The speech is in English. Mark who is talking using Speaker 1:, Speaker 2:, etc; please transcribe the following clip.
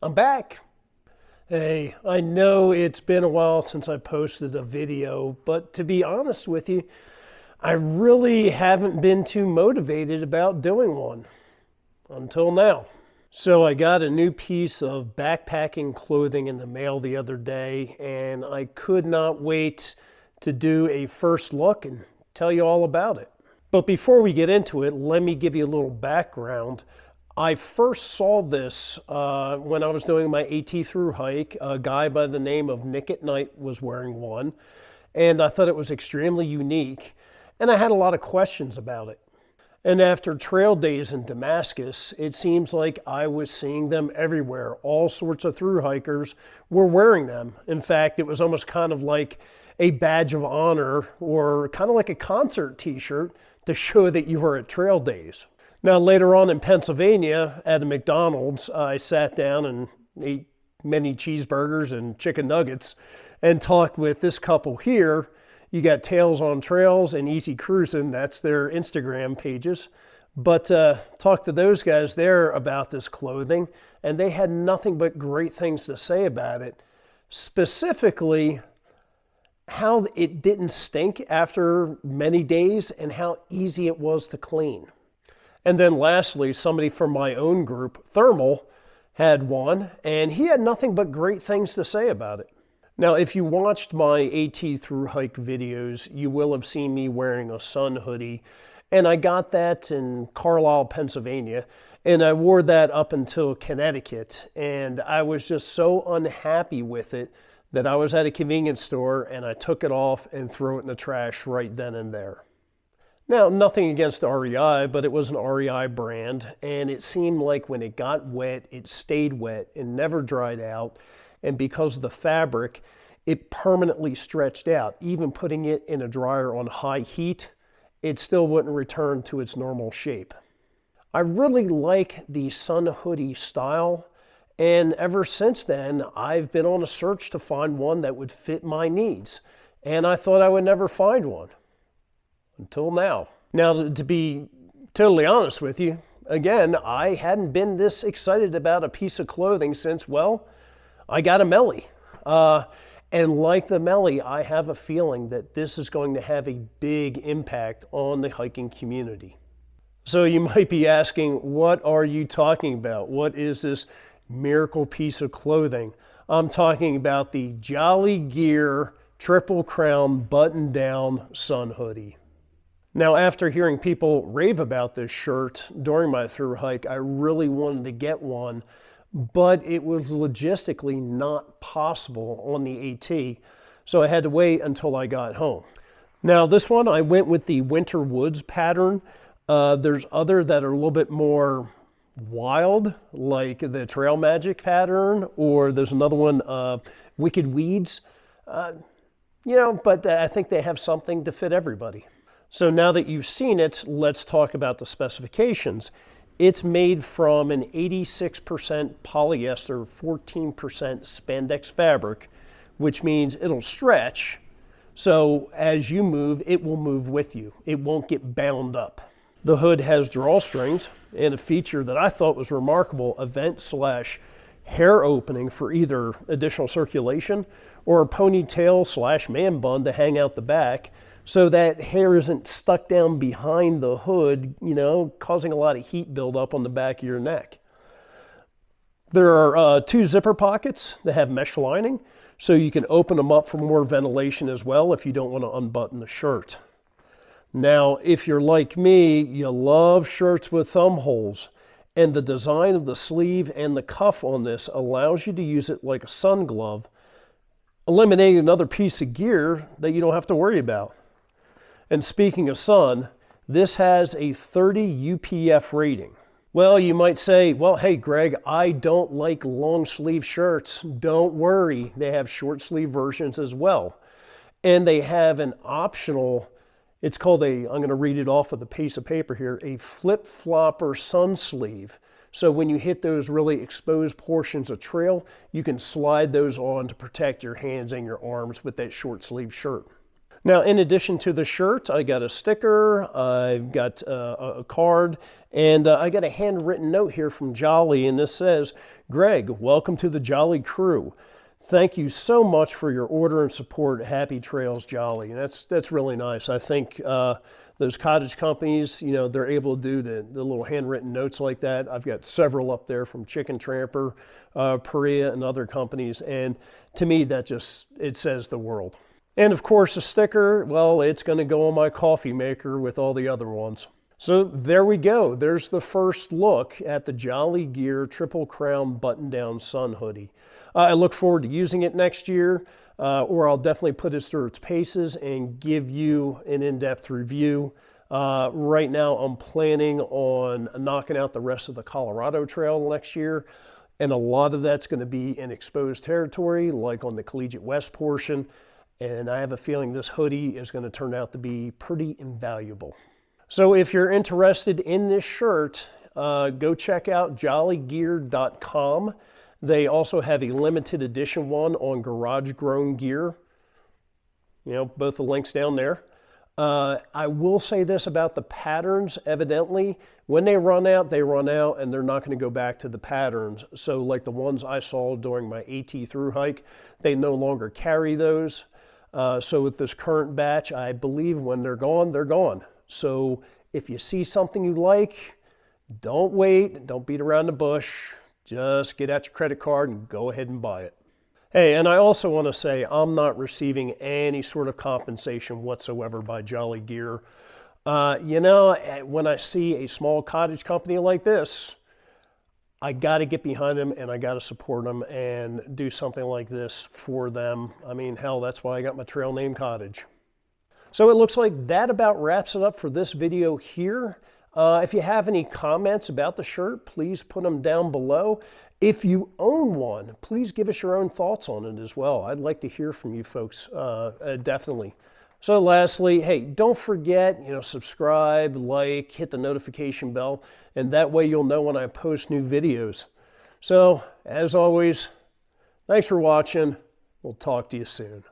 Speaker 1: I'm back. Hey, I know it's been a while since I posted a video, but to be honest with you, I really haven't been too motivated about doing one until now. So I got a new piece of backpacking clothing in the mail the other day, and I could not wait to do a first look and tell you all about it. But before we get into it, let me give you a little background. I first saw this when I was doing my AT through hike. A guy by the name of Nick at Night was wearing one, and I thought it was extremely unique, and I had a lot of questions about it. And after trail days in Damascus, it seems like I was seeing them everywhere. All sorts of thru hikers were wearing them. In fact, it was almost kind of like a badge of honor or kind of like a concert t-shirt to show that you were at trail days. Now, later on in Pennsylvania at a McDonald's, I sat down and ate many cheeseburgers and chicken nuggets and talked with this couple here. You got Tails on Trails and Easy Cruisin', that's their Instagram pages. But talked to those guys there about this clothing, and they had nothing but great things to say about it. Specifically, how it didn't stink after many days and how easy it was to clean. And then lastly, somebody from my own group, Thermal, had one, and he had nothing but great things to say about it. Now, if you watched my AT through hike videos, you will have seen me wearing a sun hoodie, and I got that in Carlisle, Pennsylvania, and I wore that up until Connecticut, and I was just so unhappy with it that I was at a convenience store and I took it off and threw it in the trash right then and there. Now, nothing against REI, but it was an REI brand, and it seemed like when it got wet, it stayed wet and never dried out. And because of the fabric, it permanently stretched out. Even putting it in a dryer on high heat, it still wouldn't return to its normal shape. I really like the sun hoodie style, and ever since then, I've been on a search to find one that would fit my needs. And I thought I would never find one. Until now. Now, to be totally honest with you, again, I hadn't been this excited about a piece of clothing since, well, I got a Melly. And like the Melly, I have a feeling that this is going to have a big impact on the hiking community. So you might be asking, what are you talking about? What is this miracle piece of clothing? I'm talking about the Jolly Gear Triple Crown button-down sun hoodie. Now, after hearing people rave about this shirt during my thru hike, I really wanted to get one, but it was logistically not possible on the AT, so I had to wait until I got home. Now, this one, I went with the Winter Woods pattern. There's other that are a little bit more wild, like the Trail Magic pattern, or there's another one, Wicked Weeds. But I think they have something to fit everybody. So now that you've seen it, let's talk about the specifications. It's made from an 86% polyester, 14% spandex fabric, which means it'll stretch. So as you move, it will move with you. It won't get bound up. The hood has drawstrings and a feature that I thought was remarkable, a vent/hair opening for either additional circulation or a ponytail/man bun to hang out the back, so that hair isn't stuck down behind the hood, causing a lot of heat buildup on the back of your neck. There are two zipper pockets that have mesh lining, so you can open them up for more ventilation as well if you don't want to unbutton the shirt. Now, if you're like me, you love shirts with thumb holes, and the design of the sleeve and the cuff on this allows you to use it like a sun glove, eliminating another piece of gear that you don't have to worry about. And speaking of sun, this has a 30 UPF rating. Well, you might say, well, hey, Greg, I don't like long sleeve shirts. Don't worry, they have short sleeve versions as well. And they have an optional, it's called I'm going to read it off of the piece of paper here, a flip-flopper sun sleeve. So when you hit those really exposed portions of trail, you can slide those on to protect your hands and your arms with that short sleeve shirt. Now, in addition to the shirt, I got a sticker, I've got a card, and I got a handwritten note here from Jolly, and this says, "Greg, welcome to the Jolly crew. Thank you so much for your order and support. Happy trails, Jolly." And that's really nice. I think those cottage companies, you know, they're able to do the little handwritten notes like that. I've got several up there from Chicken Tramper, Perea, and other companies, and to me, it says the world. And of course, a sticker, well, it's going to go on my coffee maker with all the other ones. So there we go. There's the first look at the Jolly Gear Triple Crown button-down sun hoodie. I look forward to using it next year, or I'll definitely put it through its paces and give you an in-depth review. Right now, I'm planning on knocking out the rest of the Colorado Trail next year, and a lot of that's going to be in exposed territory, like on the Collegiate West portion. And I have a feeling this hoodie is going to turn out to be pretty invaluable. So if you're interested in this shirt, go check out jollygear.com. They also have a limited edition one on Garage Grown Gear. You know, both the links down there. I will say this about the patterns. Evidently, when they run out, and they're not going to go back to the patterns. So like the ones I saw during my AT thru hike, they no longer carry those. So with this current batch, I believe when they're gone, they're gone. So if you see something you like, don't wait, don't beat around the bush, just get out your credit card and go ahead and buy it. Hey, and I also want to say I'm not receiving any sort of compensation whatsoever by Jolly Gear. You know, when I see a small cottage company like this, I got to get behind them and I got to support them and do something like this for them. I mean, hell, that's why I got my trail name Cottage. So it looks like that about wraps it up for this video here. If you have any comments about the shirt, please put them down below. If you own one, please give us your own thoughts on it as well. I'd like to hear from you folks, definitely. So lastly, hey, don't forget, subscribe, like, hit the notification bell, and that way you'll know when I post new videos. So, as always, thanks for watching. We'll talk to you soon.